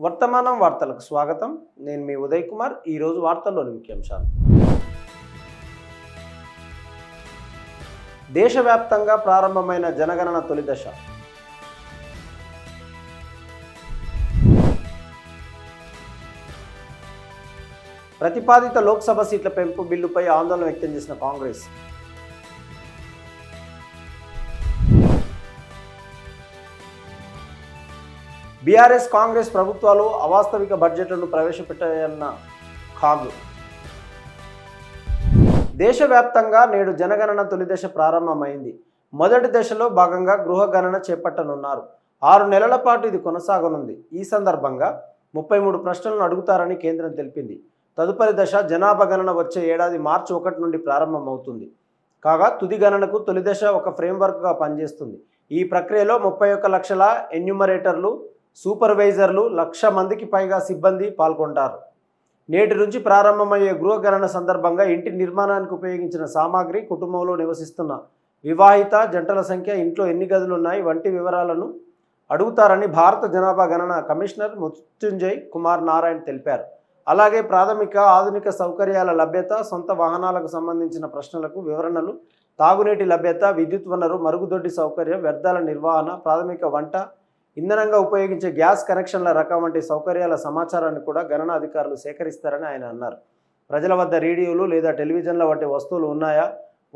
వర్తమానం వార్తలకు స్వాగతం. నేను మీ ఉదయ్ కుమార్. ఈరోజు వార్తల్లోని ముఖ్యాంశాలు. దేశవ్యాప్తంగా ప్రారంభమైన జనగణన తొలి దశ. ప్రతిపాదిత లోక్సభ సీట్ల పెంపు బిల్లుపై ఆందోళన వ్యక్తం చేసిన కాంగ్రెస్. బీఆర్ఎస్ కాంగ్రెస్ ప్రభుత్వాలు అవాస్తవిక బడ్జెట్లను ప్రవేశపెట్టాయన్న ఖాగ్. దేశవ్యాప్తంగా నేడు జనగణన తొలి దశ ప్రారంభమైంది. మొదటి దశలో భాగంగా గృహ గణన చేపట్టనున్నారు. 6 నెలల పాటు ఇది కొనసాగనుంది. ఈ సందర్భంగా 33 ప్రశ్నలను అడుగుతారని కేంద్రం తెలిపింది. తదుపరి దశ జనాభా గణన వచ్చే ఏడాది మార్చి 1 నుండి ప్రారంభమవుతుంది. కాగా తుది గణనకు తొలి దశ ఒక ఫ్రేమ్వర్క్గా పనిచేస్తుంది. ఈ ప్రక్రియలో 31 లక్షల ఎన్యూమరేటర్లు, సూపర్వైజర్లు, 1,00,000 మందికి పైగా సిబ్బంది పాల్గొంటారు. నేటి నుంచి ప్రారంభమయ్యే గృహ గణన సందర్భంగా ఇంటి నిర్మాణానికి ఉపయోగించిన సామాగ్రి, కుటుంబంలో నివసిస్తున్న వివాహిత జంటల సంఖ్య, ఇంట్లో ఎన్ని గదులు ఉన్నాయి వంటి వివరాలను అడుగుతారని భారత జనాభా గణన కమిషనర్ మృత్యుంజయ్ కుమార్ నారాయణ్ తెలిపారు. అలాగే ప్రాథమిక ఆధునిక సౌకర్యాల లభ్యత, సొంత వాహనాలకు సంబంధించిన ప్రశ్నలకు వివరణలు, తాగునీటి లభ్యత, విద్యుత్ వనరు, మరుగుదొడ్డి సౌకర్యం, వ్యర్థాల నిర్వహణ, ప్రాథమిక వంట ఇంధనంగా ఉపయోగించే గ్యాస్ కనెక్షన్ల రకం వంటి సౌకర్యాల సమాచారాన్ని కూడా గణన అధికారులు సేకరిస్తారని ఆయన అన్నారు. ప్రజల వద్ద రేడియోలు లేదా టెలివిజన్ల వంటి వస్తువులు ఉన్నాయా,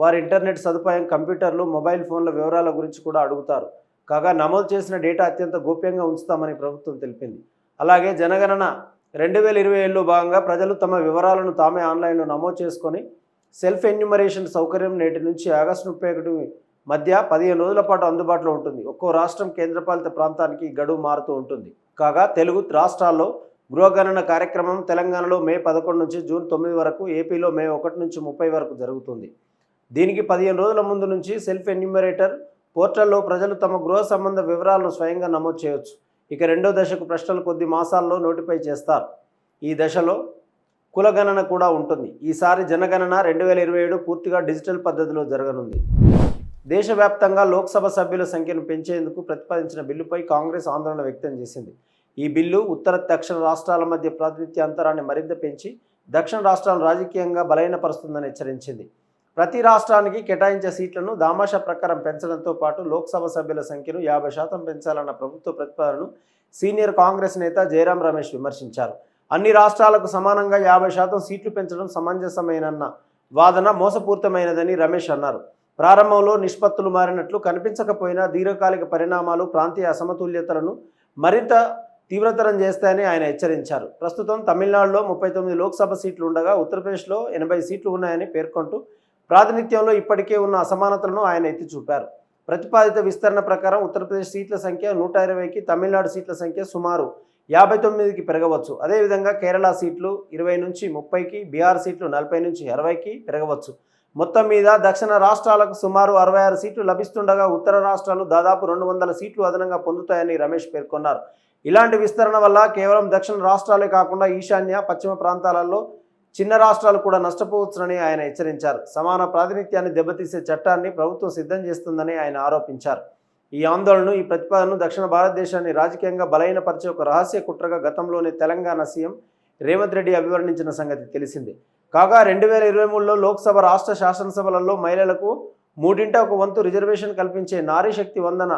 వారి ఇంటర్నెట్ సదుపాయం, కంప్యూటర్లు, మొబైల్ ఫోన్ల వివరాల గురించి కూడా అడుగుతారు. కాగా నమోదు చేసిన డేటా అత్యంత గోప్యంగా ఉంచుతామని ప్రభుత్వం తెలిపింది. అలాగే జనగణన 2027లో భాగంగా ప్రజలు తమ వివరాలను తామే ఆన్లైన్లో నమోదు చేసుకొని సెల్ఫ్ ఎన్యూమరేషన్ సౌకర్యం నేటి నుంచి ఆగస్టు 31 మధ్య 15 రోజుల పాటు అందుబాటులో ఉంటుంది. ఒక్కో రాష్ట్రం, కేంద్రపాలిత ప్రాంతానికి గడువు మారుతూ ఉంటుంది. కాగా తెలుగు రాష్ట్రాల్లో గృహగణన కార్యక్రమం తెలంగాణలో మే 11 నుంచి జూన్ 9 వరకు, ఏపీలో మే 1 నుంచి 30 వరకు జరుగుతుంది. దీనికి 15 రోజుల ముందు నుంచి సెల్ఫ్ ఎన్యూమరేటర్ పోర్టల్లో ప్రజలు తమ గృహ సంబంధ వివరాలను స్వయంగా నమోదు చేయవచ్చు. ఇక రెండో దశకు ప్రశ్నలు కొద్ది మాసాల్లో నోటిఫై చేస్తారు. ఈ దశలో కులగణన కూడా ఉంటుంది. ఈసారి జనగణన 2027 పూర్తిగా డిజిటల్ పద్ధతిలో జరగనుంది. దేశవ్యాప్తంగా లోక్సభ సభ్యుల సంఖ్యను పెంచేందుకు ప్రతిపాదించిన బిల్లుపై కాంగ్రెస్ ఆందోళన వ్యక్తం చేసింది. ఈ బిల్లు ఉత్తర, దక్షిణ రాష్ట్రాల మధ్య ప్రాతినిధ్య అంతరాన్ని మరింత పెంచి దక్షిణ రాష్ట్రాలను రాజకీయంగా బలహీనపరుస్తుందని హెచ్చరించింది. ప్రతి రాష్ట్రానికి కేటాయించే సీట్లను దామాషా ప్రకారం పెంచడంతో పాటు లోక్సభ సభ్యుల సంఖ్యను 50% పెంచాలన్న ప్రభుత్వ ప్రతిపాదనను సీనియర్ కాంగ్రెస్ నేత జయరాం రమేష్ విమర్శించారు. అన్ని రాష్ట్రాలకు సమానంగా 50% సీట్లు పెంచడం సమంజసమైనన్న వాదన మోసపూరితమైనదని రమేష్ అన్నారు. ప్రారంభంలో నిష్పత్తులు మారినట్లు కనిపించకపోయినా దీర్ఘకాలిక పరిణామాలు ప్రాంతీయ అసమతుల్యతలను మరింత తీవ్రతరం చేస్తాయని ఆయన హెచ్చరించారు. ప్రస్తుతం తమిళనాడులో 39 లోక్సభ సీట్లు ఉండగా ఉత్తరప్రదేశ్లో 80 సీట్లు ఉన్నాయని పేర్కొంటూ ప్రాతినిధ్యంలో ఇప్పటికే ఉన్న అసమానతలను ఆయన ఎత్తి చూపారు. ప్రతిపాదిత విస్తరణ ప్రకారం ఉత్తరప్రదేశ్ సీట్ల సంఖ్య 120కి, తమిళనాడు సీట్ల సంఖ్య సుమారు 59కి పెరగవచ్చు. అదేవిధంగా కేరళ సీట్లు 20 నుంచి 30కి, బీహార్ సీట్లు 40 నుంచి 60కి పెరగవచ్చు. మొత్తం మీద దక్షిణ రాష్ట్రాలకు సుమారు 66 సీట్లు లభిస్తుండగా ఉత్తర రాష్ట్రాలు దాదాపు 200 సీట్లు అదనంగా పొందుతాయని రమేష్ పేర్కొన్నారు. ఇలాంటి విస్తరణ వల్ల కేవలం దక్షిణ రాష్ట్రాలే కాకుండా ఈశాన్య, పశ్చిమ ప్రాంతాలలో చిన్న రాష్ట్రాలు కూడా నష్టపోవచ్చునని ఆయన హెచ్చరించారు. సమాన ప్రాతినిధ్యాన్ని దెబ్బతీసే చట్టాన్ని ప్రభుత్వం సిద్ధం చేస్తుందని ఆయన ఆరోపించారు. ఈ ఆందోళనను, ఈ ప్రతిపాదనను దక్షిణ భారతదేశాన్ని రాజకీయంగా బలహీనపరిచే ఒక రహస్య కుట్రగా గతంలోనే తెలంగాణ సీఎం రేవంత్ రెడ్డి అభివర్ణించిన సంగతి తెలిసిందే. కాగా 2023లో లోక్సభ, రాష్ట్ర శాసనసభలలో మహిళలకు 3/1 రిజర్వేషన్ కల్పించే నారీ శక్తి వందన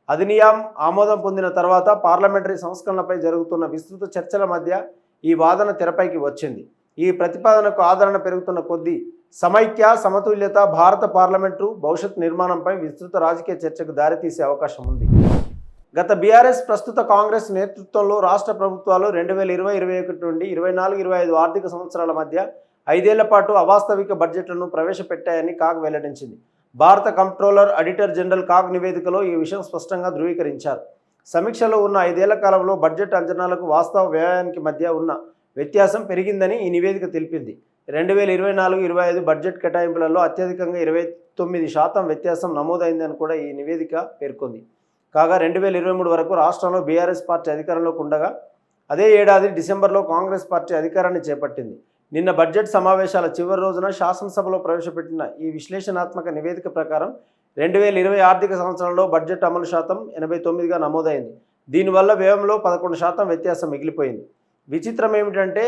అధినియం ఆమోదం పొందిన తర్వాత పార్లమెంటరీ సంస్కరణలపై జరుగుతున్న విస్తృత చర్చల మధ్య ఈ వాదన తెరపైకి వచ్చింది. ఈ ప్రతిపాదనకు ఆదరణ పెరుగుతున్న కొద్దీ సమైక్య, సమతుల్యత, భారత పార్లమెంటు భవిష్యత్ నిర్మాణంపై విస్తృత రాజకీయ చర్చకు దారితీసే అవకాశం ఉంది. గత బీఆర్ఎస్, ప్రస్తుత కాంగ్రెస్ నేతృత్వంలో రాష్ట్ర ప్రభుత్వాలు 2020-21 నుండి 24-25 ఆర్థిక సంవత్సరాల మధ్య 5 ఏళ్ల పాటు అవాస్తవిక బడ్జెట్లను ప్రవేశపెట్టాయని కాగ్ వెల్లడించింది. భారత కంప్ట్రోలర్ ఆడిటర్ జనరల్ కాగ్ నివేదికలో ఈ విషయం స్పష్టంగా ధృవీకరించారు. సమీక్షలో ఉన్న 5 ఏళ్ల కాలంలో బడ్జెట్ అంచనాలకు వాస్తవ వ్యయానికి మధ్య ఉన్న వ్యత్యాసం పెరిగిందని ఈ నివేదిక తెలిపింది. 2024-25 బడ్జెట్ కేటాయింపులలో అత్యధికంగా 29% వ్యత్యాసం నమోదైందని కూడా ఈ నివేదిక పేర్కొంది. కాగా 2023 వరకు రాష్ట్రంలో బీఆర్ఎస్ పార్టీ అధికారంలోకి ఉండగా అదే ఏడాది డిసెంబర్లో కాంగ్రెస్ పార్టీ అధికారాన్ని చేపట్టింది. నిన్న బడ్జెట్ సమావేశాల చివరి రోజున శాసనసభలో ప్రవేశపెట్టిన ఈ విశ్లేషణాత్మక నివేదిక ప్రకారం 2020 ఆర్థిక సంవత్సరంలో బడ్జెట్ అమలు శాతం 89గా నమోదైంది. దీనివల్ల వ్యయంలో 11% వ్యత్యాసం మిగిలిపోయింది. విచిత్రం ఏమిటంటే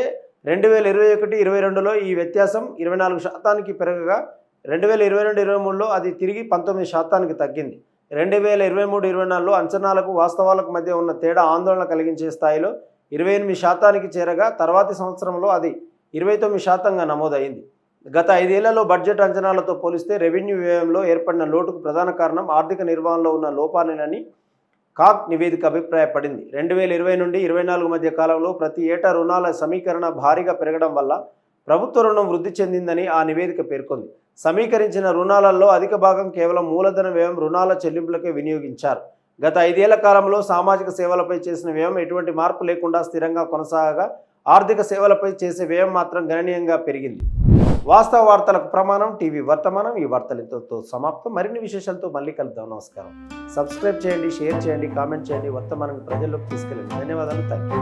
2021-22లో ఈ వ్యత్యాసం 24% పెరగగా 2022-23లో అది తిరిగి 19% తగ్గింది. 2023-24లో అంచనాలకు వాస్తవాలకు మధ్య ఉన్న తేడా ఆందోళన కలిగించే స్థాయిలో 28% చేరగా తర్వాతి సంవత్సరంలో అది 29%గా నమోదైంది. గత 5 ఏళ్లలో బడ్జెట్ అంచనాలతో పోలిస్తే రెవెన్యూ వ్యయంలో ఏర్పడిన లోటుకు ప్రధాన కారణం ఆర్థిక నిర్వహణలో ఉన్న లోపాలేనని కాగ్ నివేదిక అభిప్రాయపడింది. 2020 నుండి 24 మధ్య కాలంలో ప్రతి ఏటా రుణాల సమీకరణ భారీగా పెరగడం వల్ల ప్రభుత్వ రుణం వృద్ధి చెందిందని ఆ నివేదిక పేర్కొంది. సమీకరించిన రుణాలలో అధిక భాగం కేవలం మూలధన వ్యయం రుణాల చెల్లింపులకే వినియోగించారు. గత 5 ఏళ్ల కాలంలో సామాజిక సేవలపై చేసిన వ్యయం ఎటువంటి మార్పు లేకుండా స్థిరంగా కొనసాగగా ఆర్థిక సేవలపై చేసే వ్యయం మాత్రం గణనీయంగా పెరిగింది. వాస్తవ వార్తలకు ప్రమాణం టీవీ వర్తమానం. ఈ వార్తలు ఇంతతో సమాప్తం. మరిన్ని విశేషాలతో మళ్ళీ కలుద్దాం. నమస్కారం. సబ్స్క్రైబ్ చేయండి, షేర్ చేయండి, కామెంట్ చేయండి. వర్తమానాన్ని ప్రజల్లోకి తీసుకెళ్ళండి. ధన్యవాదాలు. Thank you.